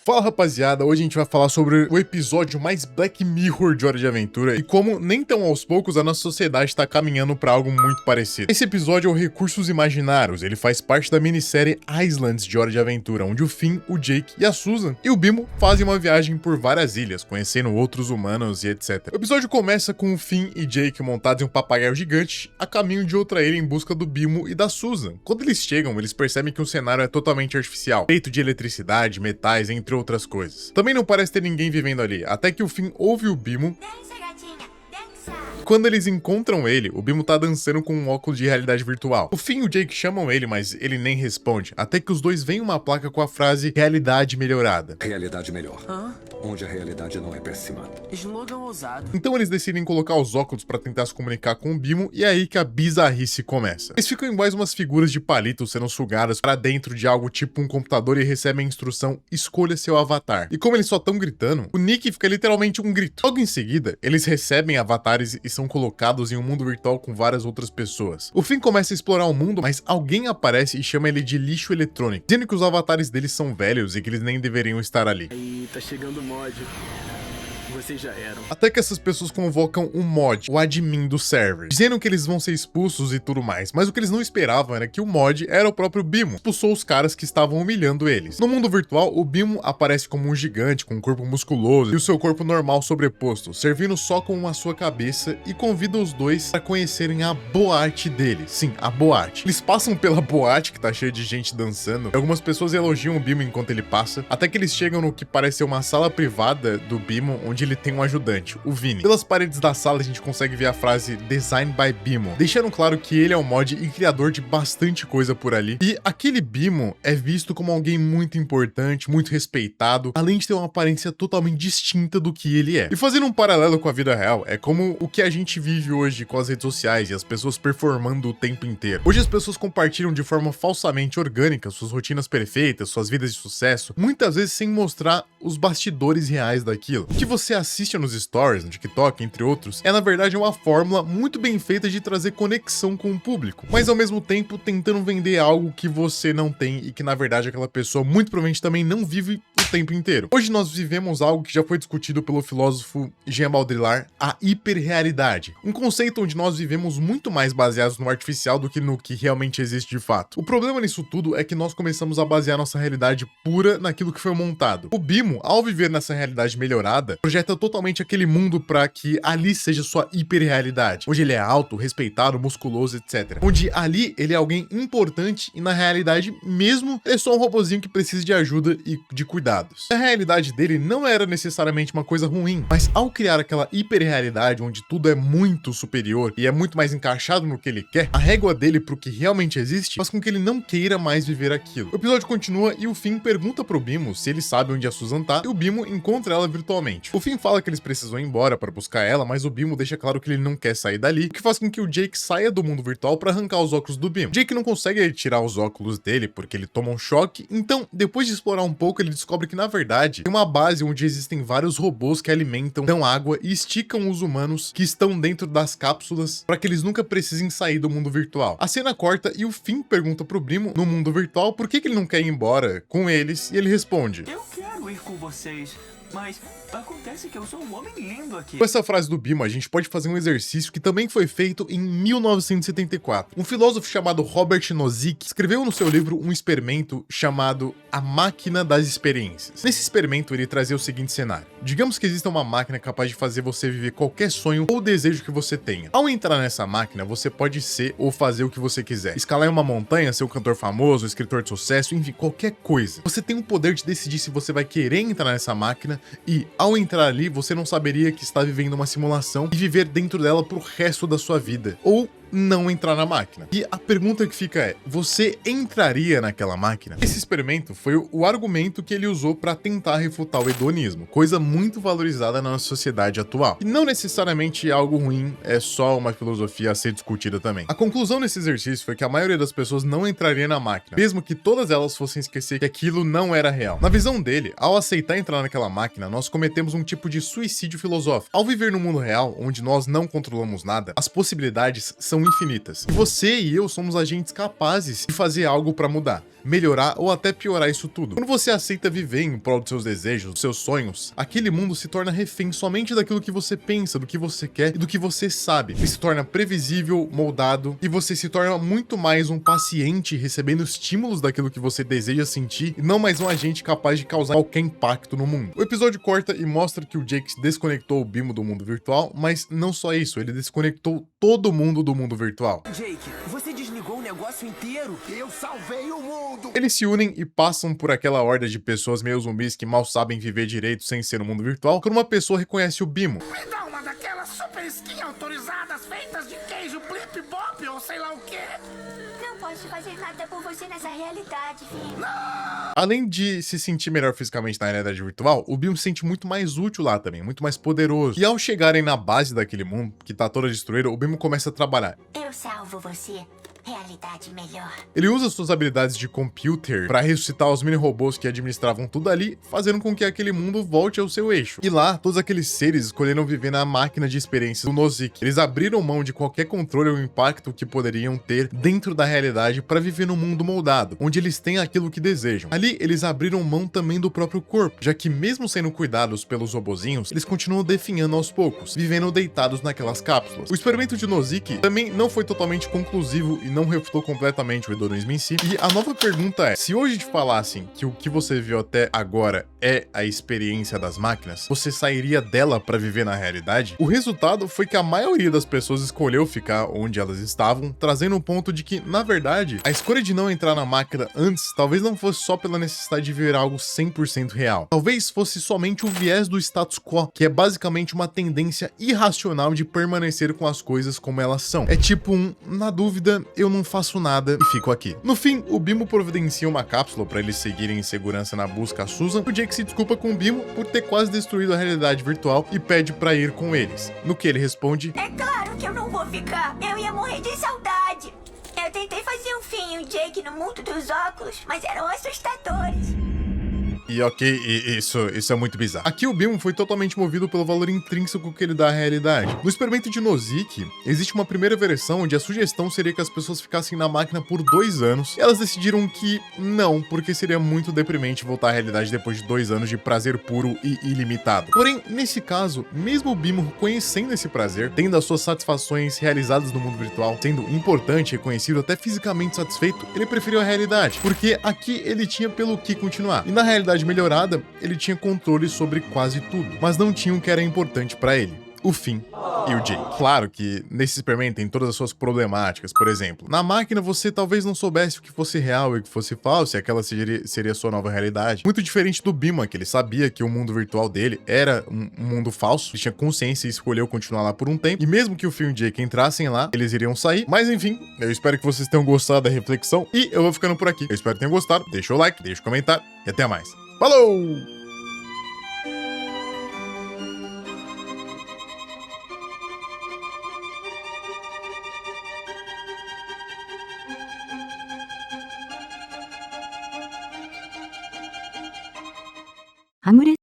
Fala rapaziada, hoje a gente vai falar sobre o episódio mais Black Mirror de Hora de Aventura e como nem tão aos poucos a nossa sociedade tá caminhando pra algo muito parecido. Esse episódio é o Recursos Imaginários, ele faz parte da minissérie Islands de Hora de Aventura, onde o Finn, o Jake e a Susan e o Bimo fazem uma viagem por várias ilhas, conhecendo outros humanos e etc. O episódio começa com o Finn e Jake montados em um papagaio gigante a caminho de outra ilha em busca do Bimo e da Susan. Quando eles chegam, eles percebem que o cenário é totalmente artificial, feito de eletricidade, metais, entre outras coisas. Também não parece ter ninguém vivendo ali, até que o Finn ouve o Bimo. Quando eles encontram ele, o Bimo tá dançando com um óculos de realidade virtual. O Finn e o Jake chamam ele, mas ele nem responde, até que os dois veem uma placa com a frase realidade melhorada. Realidade melhor. Onde a realidade não é péssima. Slogan ousado. Então eles decidem colocar os óculos pra tentar se comunicar com o Bimo, e é aí que a bizarrice começa. Eles ficam iguais umas figuras de palito sendo sugadas pra dentro de algo tipo um computador e recebem a instrução escolha seu avatar. E como eles só tão gritando, o Nick fica literalmente um grito. Logo em seguida, eles recebem avatares e são colocados em um mundo virtual com várias outras pessoas. O Finn começa a explorar o mundo, mas alguém aparece e chama ele de lixo eletrônico, dizendo que os avatares deles são velhos e que eles nem deveriam estar ali. Aí, tá chegando o mod. Vocês já eram. Até que essas pessoas convocam um mod, o admin do server, dizendo que eles vão ser expulsos e tudo mais, mas o que eles não esperavam era que o mod era o próprio Bimo, expulsou os caras que estavam humilhando eles. No mundo virtual, o Bimo aparece como um gigante com um corpo musculoso e o seu corpo normal sobreposto, servindo só com a sua cabeça, e convida os dois para conhecerem a boate dele. Sim, a boate. Eles passam pela boate, que tá cheia de gente dançando, e algumas pessoas elogiam o Bimo enquanto ele passa, até que eles chegam no que parece ser uma sala privada do Bimo, onde ele tem um ajudante, o Vini. Pelas paredes da sala a gente consegue ver a frase Design by Bimo, deixando claro que ele é um mod e criador de bastante coisa por ali. E aquele Bimo é visto como alguém muito importante, muito respeitado, além de ter uma aparência totalmente distinta do que ele é. E fazendo um paralelo com a vida real, é como o que a gente vive hoje com as redes sociais e as pessoas performando o tempo inteiro. Hoje as pessoas compartilham de forma falsamente orgânica suas rotinas perfeitas, suas vidas de sucesso, muitas vezes sem mostrar os bastidores reais daquilo. O que você assiste nos stories, no TikTok, entre outros, é na verdade uma fórmula muito bem feita de trazer conexão com o público, mas ao mesmo tempo tentando vender algo que você não tem e que na verdade aquela pessoa muito provavelmente também não vive o tempo inteiro. Hoje nós vivemos algo que já foi discutido pelo filósofo Jean Baudrillard, a hiperrealidade, um conceito onde nós vivemos muito mais baseados no artificial do que no que realmente existe de fato. O problema nisso tudo é que nós começamos a basear nossa realidade pura naquilo que foi montado. O Bimo, ao viver nessa realidade melhorada, projeta totalmente aquele mundo para que ali seja sua hiperrealidade, onde ele é alto, respeitado, musculoso, etc. Onde ali ele é alguém importante e na realidade mesmo é só um robozinho que precisa de ajuda e de cuidados. A realidade dele não era necessariamente uma coisa ruim, mas ao criar aquela hiperrealidade onde tudo é muito superior e é muito mais encaixado no que ele quer, a régua dele pro que realmente existe faz com que ele não queira mais viver aquilo. O episódio continua e o Finn pergunta pro Bimo se ele sabe onde a Susan tá, e o Bimo encontra ela virtualmente. O Finn fala que eles precisam ir embora para buscar ela, mas o Bimo deixa claro que ele não quer sair dali, o que faz com que o Jake saia do mundo virtual para arrancar os óculos do Bimo. Jake não consegue tirar os óculos dele porque ele toma um choque, então depois de explorar um pouco ele descobre que na verdade tem uma base onde existem vários robôs que alimentam, dão água e esticam os humanos que estão dentro das cápsulas para que eles nunca precisem sair do mundo virtual. A cena corta e o Finn pergunta pro Bimo no mundo virtual por que ele não quer ir embora com eles, e ele responde: Eu quero ir com vocês, mas acontece que eu sou um homem lindo aqui. Com essa frase do Bimo, a gente pode fazer um exercício que também foi feito em 1974. Um filósofo chamado Robert Nozick escreveu no seu livro um experimento chamado A Máquina das Experiências. Nesse experimento, ele trazia o seguinte cenário. Digamos que exista uma máquina capaz de fazer você viver qualquer sonho ou desejo que você tenha. Ao entrar nessa máquina, você pode ser ou fazer o que você quiser. Escalar em uma montanha, ser um cantor famoso, um escritor de sucesso, enfim, qualquer coisa. Você tem o poder de decidir se você vai querer entrar nessa máquina e, ao entrar ali, você não saberia que está vivendo uma simulação e viver dentro dela pro resto da sua vida. Ou não entrar na máquina. E a pergunta que fica é, você entraria naquela máquina? Esse experimento foi o argumento que ele usou para tentar refutar o hedonismo, coisa muito valorizada na nossa sociedade atual. E não necessariamente algo ruim, é só uma filosofia a ser discutida também. A conclusão desse exercício foi que a maioria das pessoas não entraria na máquina, mesmo que todas elas fossem esquecer que aquilo não era real. Na visão dele, ao aceitar entrar naquela máquina, nós cometemos um tipo de suicídio filosófico. Ao viver no mundo real, onde nós não controlamos nada, as possibilidades são infinitas. E você e eu somos agentes capazes de fazer algo para mudar, melhorar ou até piorar isso tudo. Quando você aceita viver em prol dos seus desejos, dos seus sonhos, aquele mundo se torna refém somente daquilo que você pensa, do que você quer e do que você sabe. Ele se torna previsível, moldado, e você se torna muito mais um paciente recebendo estímulos daquilo que você deseja sentir e não mais um agente capaz de causar qualquer impacto no mundo. O episódio corta e mostra que o Jake desconectou o Bimo do mundo virtual, mas não só isso, ele desconectou todo mundo do mundo virtual. Jake, você desligou o negócio inteiro? Eu salvei o mundo! Eles se unem e passam por aquela horda de pessoas meio zumbis que mal sabem viver direito sem ser no mundo virtual, quando uma pessoa reconhece o Bimo. Me dá uma daquelas super skin autorizadas feitas de queijo blip bop ou sei lá o quê. Não posso fazer nada por você nessa realidade, filho. Além de se sentir melhor fisicamente na realidade virtual, o Bimo se sente muito mais útil lá também, muito mais poderoso. E ao chegarem na base daquele mundo, que tá toda destruída, o Bimo começa a trabalhar. Eu salvo você. Realidade melhor. Ele usa suas habilidades de computer para ressuscitar os mini-robôs que administravam tudo ali, fazendo com que aquele mundo volte ao seu eixo. E lá, todos aqueles seres escolheram viver na máquina de experiência do Nozick. Eles abriram mão de qualquer controle ou impacto que poderiam ter dentro da realidade para viver no mundo moldado, onde eles têm aquilo que desejam. Ali, eles abriram mão também do próprio corpo, já que mesmo sendo cuidados pelos robozinhos, eles continuam definhando aos poucos, vivendo deitados naquelas cápsulas. O experimento de Nozick também não foi totalmente conclusivo e não refutou completamente o hedonismo em si. E a nova pergunta é, se hoje te falassem que o que você viu até agora é a experiência das máquinas, você sairia dela para viver na realidade? O resultado foi que a maioria das pessoas escolheu ficar onde elas estavam, trazendo um ponto de que, na verdade, a escolha de não entrar na máquina antes talvez não fosse só pela necessidade de ver algo 100% real. Talvez fosse somente o viés do status quo, que é basicamente uma tendência irracional de permanecer com as coisas como elas são. É tipo na dúvida, eu não faço nada e fico aqui. No fim, o Bimo providencia uma cápsula para eles seguirem em segurança na busca a Susan. O Jake se desculpa com o Bimo por ter quase destruído a realidade virtual e pede para ir com eles. No que ele responde: É claro que eu não vou ficar. Eu ia morrer de saudade. Eu tentei fazer um fim o Jake no mundo dos óculos, mas eram assustadores. E ok, isso é muito bizarro. Aqui o Bimo foi totalmente movido pelo valor intrínseco que ele dá à realidade. No experimento de Nozick, existe uma primeira versão onde a sugestão seria que as pessoas ficassem na máquina por 2 anos. E elas decidiram que não, porque seria muito deprimente voltar à realidade depois de 2 anos de prazer puro e ilimitado. Porém, nesse caso, mesmo o Bimo reconhecendo esse prazer, tendo as suas satisfações realizadas no mundo virtual, sendo importante, reconhecido, até fisicamente satisfeito, ele preferiu a realidade, porque aqui ele tinha pelo que continuar. E na realidade melhorada, ele tinha controle sobre quase tudo, mas não tinha o que era importante para ele: o fim e o Jake. Claro que nesse experimento tem todas as suas problemáticas. Por exemplo, na máquina você talvez não soubesse o que fosse real e o que fosse falso, e aquela seria a sua nova realidade. Muito diferente do Bimo, que ele sabia que o mundo virtual dele era um mundo falso, ele tinha consciência e escolheu continuar lá por um tempo, e mesmo que o Finn e o Jake entrassem lá, eles iriam sair. Mas enfim, eu espero que vocês tenham gostado da reflexão, e eu vou ficando por aqui. Eu espero que tenham gostado, deixa o like, deixa o comentário, e até mais. Falou! 아무래도